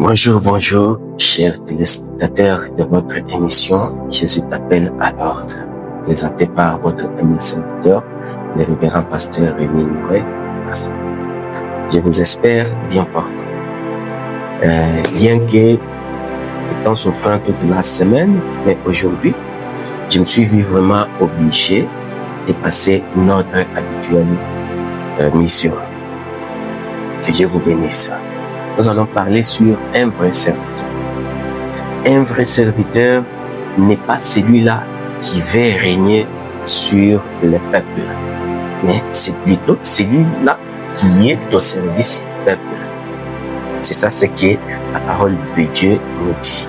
Bonjour, chers téléspectateurs de votre émission Jésus t'appelle à l'ordre, présentée par votre ami serviteur, le révérend pasteur Rémi Noé. Je vous espère bien portant. Bien que étant souffrant toute la semaine, mais aujourd'hui, je me suis vu vraiment obligé de passer notre habituelle mission. Que Dieu vous bénisse. Nous allons parler sur un vrai serviteur. Un vrai serviteur n'est pas celui-là qui veut régner sur le peuple, mais c'est plutôt celui-là qui est au service du peuple. C'est ça ce que la parole de Dieu nous dit.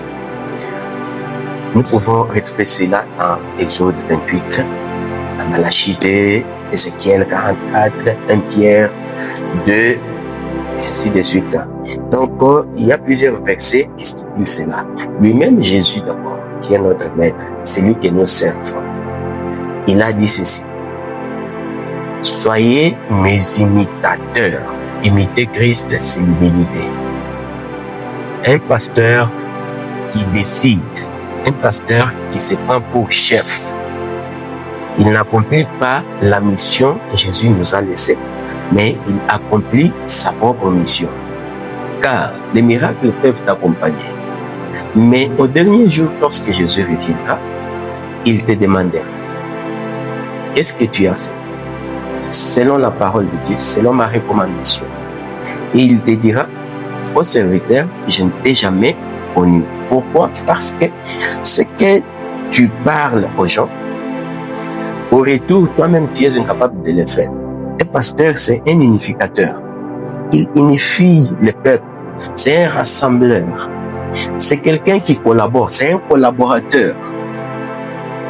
Nous pouvons retrouver cela dans Exode 28, dans Malachie 2, Ézéchiel 44, 1 Pierre 2, ainsi de suite. Donc, il y a plusieurs versets qui stipulent cela. Lui-même, Jésus d'abord, qui est notre maître, c'est lui que nous servons. Il a dit ceci: soyez mes imitateurs. Imiter Christ, c'est l'humilité. Un pasteur qui décide, un pasteur qui se prend pour chef, il n'accomplit pas la mission que Jésus nous a laissée, mais il accomplit sa propre mission. Car les miracles peuvent t'accompagner. Mais au dernier jour, lorsque Jésus reviendra, il te demandera: qu'est-ce que tu as fait selon la parole de Dieu, selon ma recommandation? Et il te dira: faux serviteur, je ne t'ai jamais connu. Pourquoi? Parce que ce que tu parles aux gens, au retour, toi-même, tu es incapable de le faire. Un pasteur, c'est un unificateur. Il unifie le peuple. C'est un rassembleur. C'est quelqu'un qui collabore. C'est un collaborateur.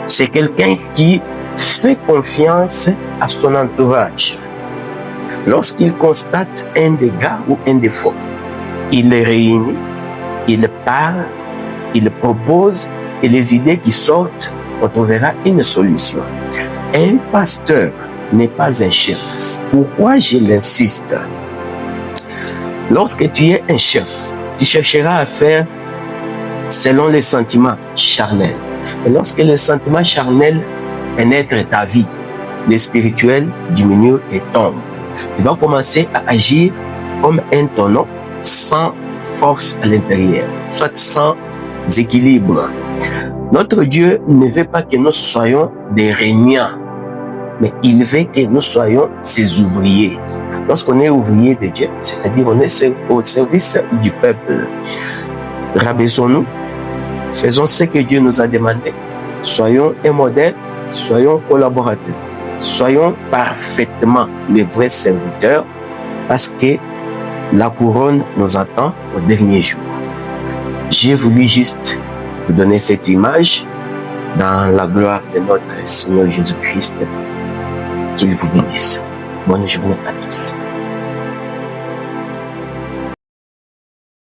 C'est quelqu'un qui fait confiance à son entourage. Lorsqu'il constate un dégât ou un défaut, il les réunit, il parle, il propose, et les idées qui sortent, on trouvera une solution. Un pasteur n'est pas un chef. Pourquoi je l'insiste? Lorsque tu es un chef, tu chercheras à faire selon les sentiments charnels. Et lorsque les sentiments charnels pénètrent ta vie, les spirituels diminuent et tombent. Tu vas commencer à agir comme un tonneau sans force à l'intérieur, soit sans équilibre. Notre Dieu ne veut pas que nous soyons des régnants, mais il veut que nous soyons ses ouvriers. Lorsqu'on est ouvrier de Dieu, c'est-à-dire on est au service du peuple, rabaissons-nous, faisons ce que Dieu nous a demandé, soyons un modèle, soyons collaborateurs, soyons parfaitement les vrais serviteurs, parce que la couronne nous attend au dernier jour. J'ai voulu juste vous donner cette image dans la gloire de notre Seigneur Jésus-Christ. Qu'il vous bénisse. Bonne journée à tous.